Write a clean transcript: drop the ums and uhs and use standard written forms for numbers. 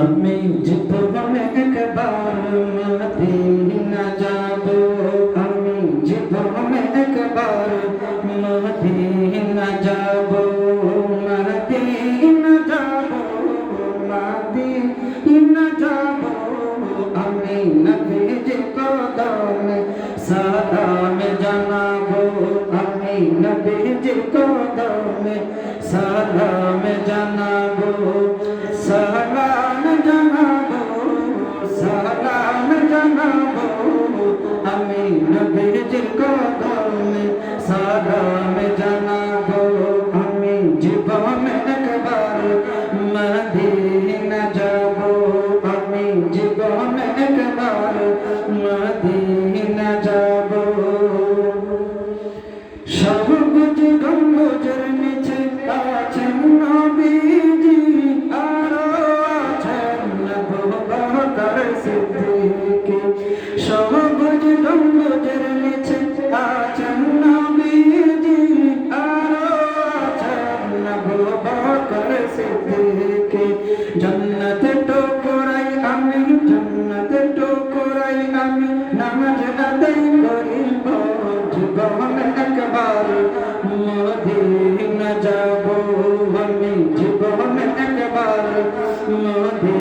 আমি জীবনে একবার মদিনা যাব, আমি জীবনে একবার মদিনা যাব, মদিনা যাব, মদিনা যাব। আমি নবীজির কদমে সালাম জানাবো, আমি নবীজির কদমে সালাম জানাবো, সালাম জানাবো, সালাম জানাবো। আমি নবীজির কদমে সালাম জানাবো, আমি জীবনে একবার মদিনা যাব, আমি জীবনে একবার মদিনা যাব। সবুজ গম্বুজের নিচে আছেন নবীজি, আরো আছেন আবু বকর সিদ্দিক। সবুজ গম্বুজের নিচে আছেন নবীজি, আরো আছেন আবু বকর সিদ্দিক। জান্নাতে টোকরাই আমি, জান্নাতে টোকরাই আমি, নামাজ আদায় করিব জীবনে